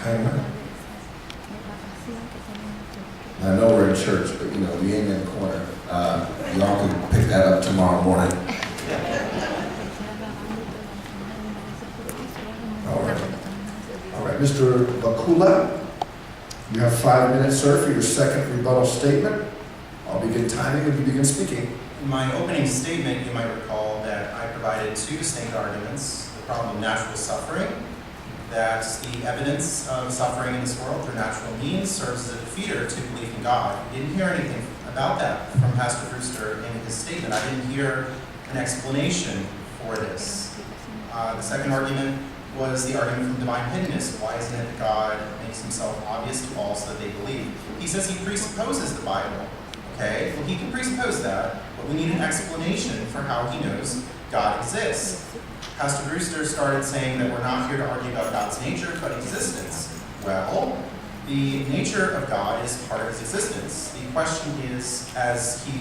Hang on. I know we're in church, but you know, the amen corner. Y'all can pick that up tomorrow morning. All right, Mr. Vacula, you have 5 minutes, sir, for your second rebuttal statement. I'll begin timing when you begin speaking. In my opening statement, you might recall that I provided 2 distinct arguments: the problem of natural suffering, that the evidence of suffering in this world through natural means serves as a defeater to belief in God. You didn't hear anything about that from Pastor Brewster in his statement. I didn't hear an explanation for this. The second argument was the argument from divine hiddenness. Why isn't it that God makes himself obvious to all so that they believe? He says he presupposes the Bible. Okay, well, he can presuppose that, but we need an explanation for how he knows God exists. Pastor Brewster started saying that we're not here to argue about God's nature, but existence. Well, the nature of God is part of his existence. The question is, as he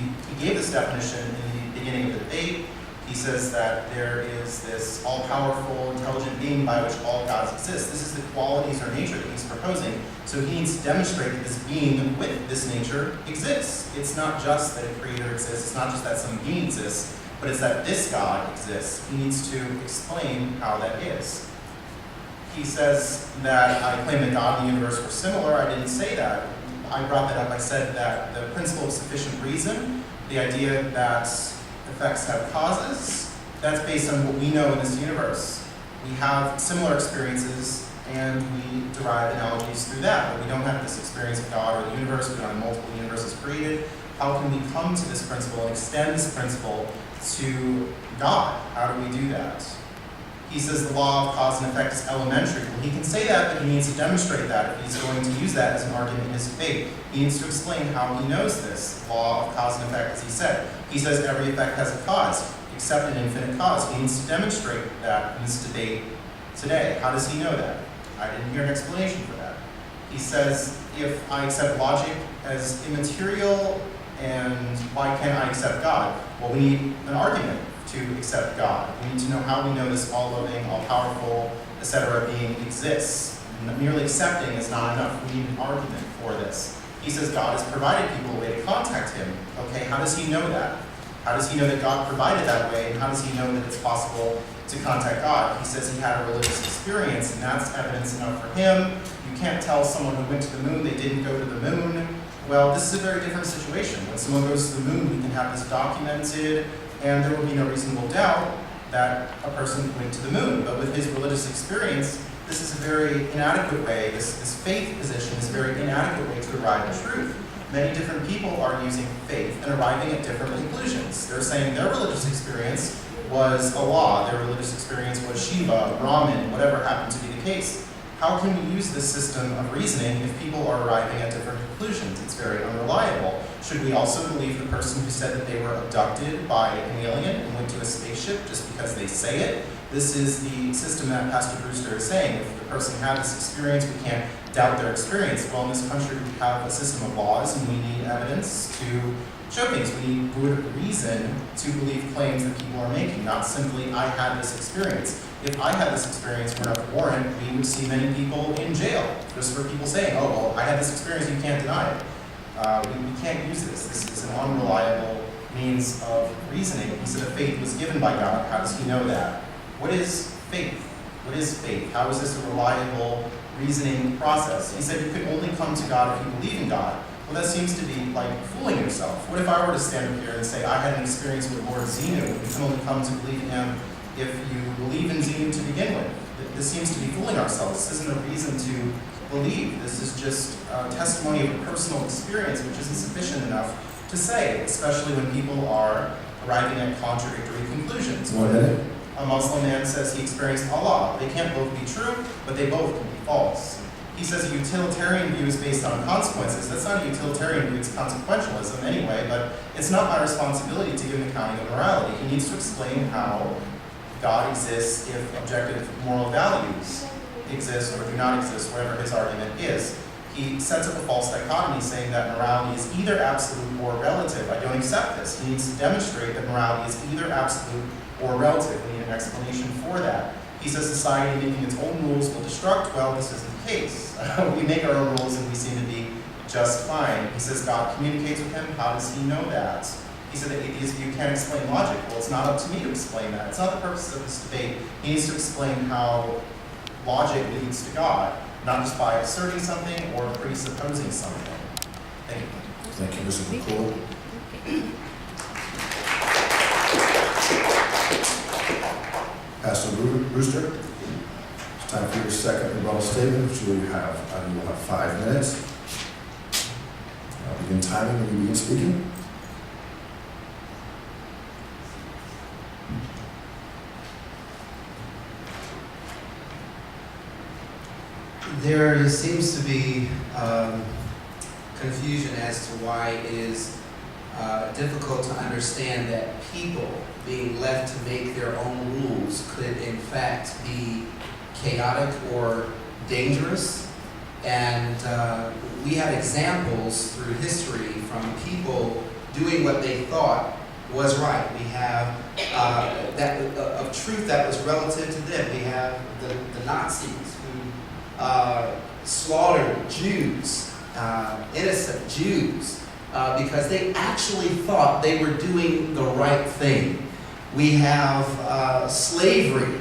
gave this definition in the beginning of the debate, he says that there is this all-powerful, intelligent being by which all gods exist. This is the qualities or nature that he's proposing. So he needs to demonstrate that this being with this nature exists. It's not just that a creator exists. It's not just that some being exists, but it's that this God exists. He needs to explain how that is. He says that I claim that God and the universe were similar. I didn't say that. I brought that up. I said that the principle of sufficient reason, the idea that effects have causes, that's based on what we know in this universe. We have similar experiences and we derive analogies through that, but we don't have this experience of God or the universe. We don't have multiple universes created. How can we come to this principle and extend this principle to God? How do we do that? He says the law of cause and effect is elementary. Well, he can say that, but he needs to demonstrate that if he's going to use that as an argument in his faith. He needs to explain how he knows this law of cause and effect, as he said. He says every effect has a cause, except an infinite cause. He needs to demonstrate that in this debate today. How does he know that? I didn't hear an explanation for that. He says, if I accept logic as immaterial, and why can't I accept God? Well, we need an argument to accept God. We need to know how we know this all-loving, all-powerful, etc. being exists. Merely accepting is not enough. We need an argument for this. He says God has provided people a way to contact him. Okay, how does he know that? How does he know that God provided that way, and how does he know that it's possible to contact God? He says he had a religious experience, and that's evidence enough for him. You can't tell someone who went to the moon they didn't go to the moon. Well, this is a very different situation. When someone goes to the moon, we can have this documented, and there will be no reasonable doubt that a person went to the moon. But with his religious experience, this is a very inadequate way, this faith position is a very inadequate way to arrive at truth. Many different people are using faith and arriving at different conclusions. They're saying their religious experience was Allah, their religious experience was Shiva, Brahman, whatever happened to be the case. How can we use this system of reasoning if people are arriving at different conclusions? It's very unreliable. Should we also believe the person who said that they were abducted by an alien and went to a spaceship just because they say it? This is the system that Pastor Brewster is saying. If the person had this experience, we can't doubt their experience. Well, in this country, we have a system of laws, and we need evidence to show things. We need good reason to believe claims that people are making, not simply, I had this experience. If I had this experience for enough warrant, we would see many people in jail just for people saying, oh, well, I had this experience, you can't deny it. We can't use this. This is an unreliable means of reasoning. He said that faith was given by God. How does he know that? What is faith? What is faith? How is this a reliable reasoning process? He said you can only come to God if you believe in God. Well, that seems to be like fooling yourself. What if I were to stand up here and say, I had an experience with Lord Zenu, and you can only come to believe in him if you believe in Zenu to begin with? This seems to be fooling ourselves. This isn't a reason to believe. This is just a testimony of a personal experience, which isn't sufficient enough to say, especially when people are arriving at contradictory conclusions. When a Muslim man says he experienced Allah. They can't both be true, but they both can be false. He says a utilitarian view is based on consequences. That's not a utilitarian view, it's consequentialism anyway, but it's not my responsibility to give an accounting of morality. He needs to explain how God exists if objective moral values exist or do not exist, whatever his argument is. He sets up a false dichotomy saying that morality is either absolute or relative. I don't accept this. He needs to demonstrate that morality is either absolute or relative. We need an explanation for that. He says society making its own rules will destruct. Well, this isn't the case. We make our own rules and we seem to be just fine. He says God communicates with him. How does he know that? He said that you can't explain logic. Well, it's not up to me to explain that. It's not the purpose of this debate. He needs to explain how logic leads to God, not just by asserting something or presupposing something. Thank you. Thank you, Mr. Vacula. Pastor Brewster, it's time for your second rebuttal statement, which you will have 5 minutes. I'll begin timing when you begin speaking. There seems to be confusion as to why it is difficult to understand that people being left to make their own rules could in fact be chaotic or dangerous. And we have examples through history from people doing what they thought was right. We have of truth that was relative to them. We have the Nazis who slaughtered Jews, innocent Jews, because they actually thought they were doing the right thing. We have slavery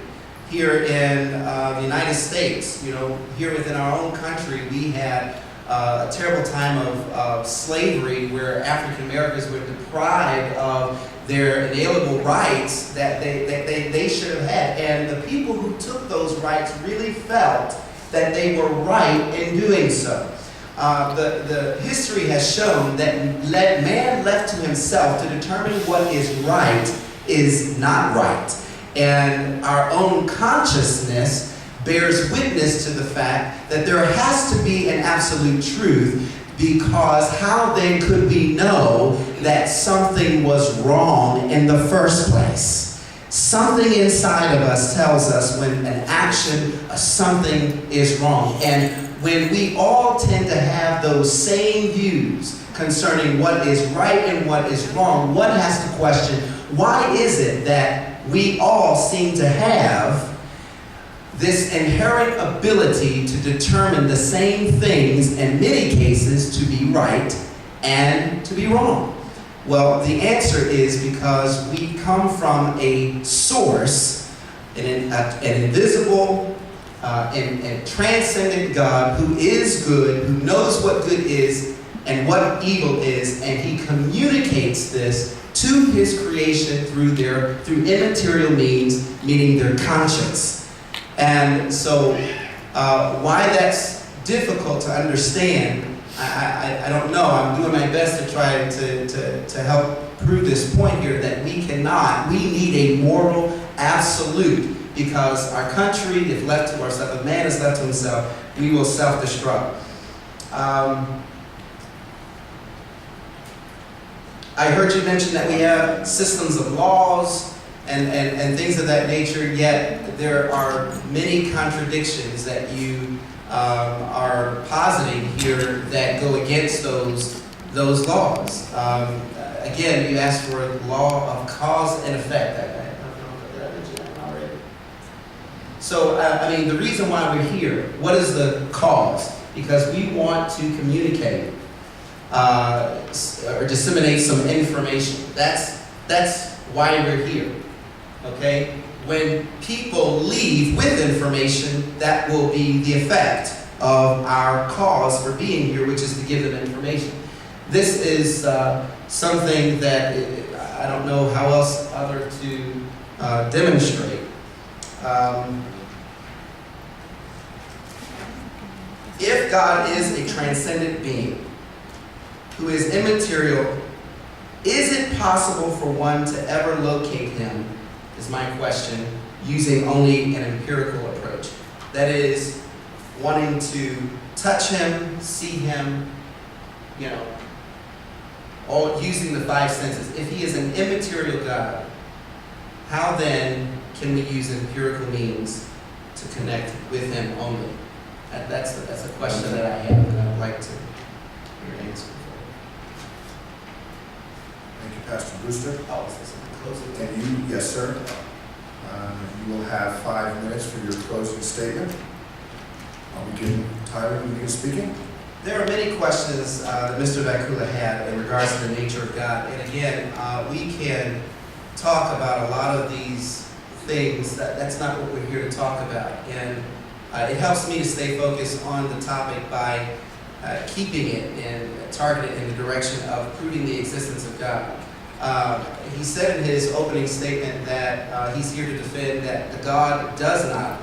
here in the United States. You know, here within our own country, we had a terrible time of slavery where African Americans were deprived of their inalienable rights that they should have had. And the people who took those rights really felt that they were right in doing so. The history has shown that man left to himself to determine what is right is not right. And our own consciousness bears witness to the fact that there has to be an absolute truth, because how then could we know that something was wrong in the first place? Something inside of us tells us when an action or something is wrong. And when we all tend to have those same views concerning what is right and what is wrong, one has to question, why is it that we all seem to have this inherent ability to determine the same things, in many cases, to be right and to be wrong? Well, the answer is because we come from a source, an invisible and transcendent God who is good, who knows what good is and what evil is, and he communicates this to his creation through immaterial means, meaning their conscience. And so why that's difficult to understand, I don't know. I'm doing my best to try to help prove this point here, that we need a moral absolute, because our country, if left to ourselves, if man is left to himself, we will self-destruct. I heard you mention that we have systems of laws and things of that nature, yet there are many contradictions that you are positing here that go against those laws. Again, you asked for a law of cause and effect. I don't know, did I mention that already? So, I mean, the reason why we're here, what is the cause? Because we want to communicate or disseminate some information. That's why we're here. Okay? When people leave with information, that will be the effect of our cause for being here, which is to give them information. This is something that I don't know how else other to demonstrate. If God is a transcendent being who is immaterial, is it possible for one to ever locate him, is my question, using only an empirical approach? That is, wanting to touch him, see him, all using the five senses. If he is an immaterial God, how then can we use empirical means to connect with him only? That's a question that I have, and I would like to hear an answer for. Thank you, Pastor Brewster. Oh, is this a closing? And you, yes, sir. You will have 5 minutes for your closing statement. I'll begin time when you begin speaking. There are many questions that Mr. Vacula had in regards to the nature of God. And again, we can talk about a lot of these things. That's not what we're here to talk about. And it helps me to stay focused on the topic by keeping it and targeted in the direction of proving the existence of God. He said in his opening statement that he's here to defend that the God does not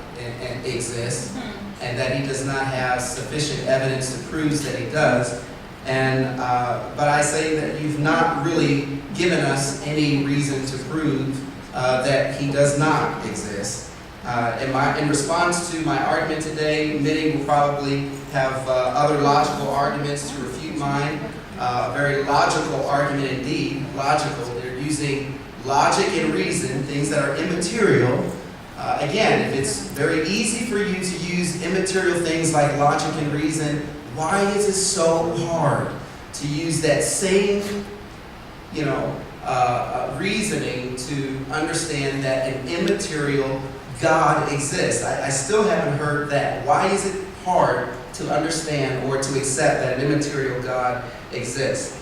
exist, and that he does not have sufficient evidence to prove that he does. And but I say that you've not really given us any reason to prove that he does not exist. In response to my argument today, many will probably have other logical arguments to refute mine. A very logical argument indeed. Logical. They're using logic and reason, things that are immaterial. Again, if it's very easy for you to use immaterial things like logic and reason, why is it so hard to use that same, reasoning to understand that an immaterial God exists? I still haven't heard that. Why is it hard to understand or to accept that an immaterial God exists?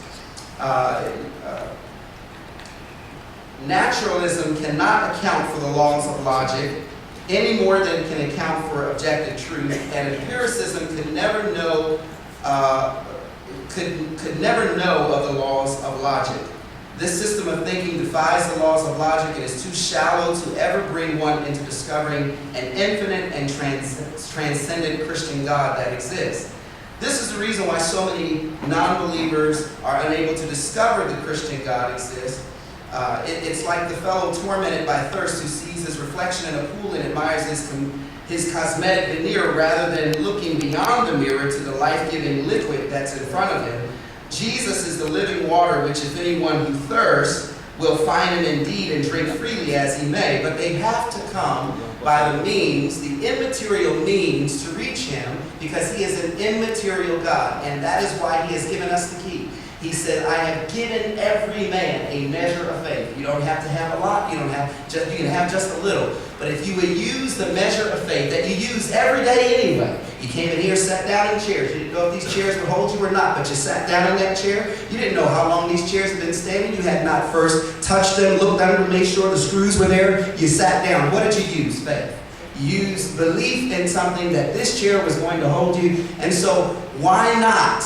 Naturalism cannot account for the laws of logic any more than it can account for objective truth, and empiricism could never know of the laws of logic. This system of thinking defies the laws of logic and is too shallow to ever bring one into discovering an infinite and transcendent Christian God that exists. This is the reason why so many non-believers are unable to discover the Christian God exists. It's like the fellow tormented by thirst who sees his reflection in a pool and admires his cosmetic veneer rather than looking beyond the mirror to the life-giving liquid that's in front of him. Jesus is the living water which if anyone who thirsts will find him indeed and drink freely as he may. But they have to come by the means, the immaterial means to reach him, because he is an immaterial God. And that is why he has given us the key. He said, I have given every man a measure of faith. You don't have to have a lot. You can have just a little. But if you would use the measure of faith that you use every day anyway, you came in here, sat down in chairs. You didn't know if these chairs would hold you or not, but you sat down in that chair. You didn't know how long these chairs had been standing. You had not first touched them, looked under, made sure the screws were there. You sat down. What did you use? Faith. You used belief in something that this chair was going to hold you. And so why not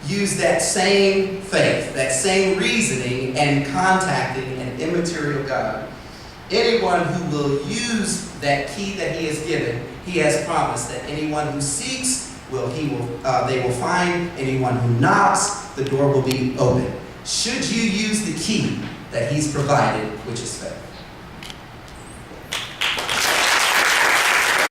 use that same faith, that same reasoning, and contacting an immaterial God? Anyone who will use that key that he has given, he has promised that anyone who seeks, they will find. Anyone who knocks, the door will be open. Should you use the key that he's provided, which is faith?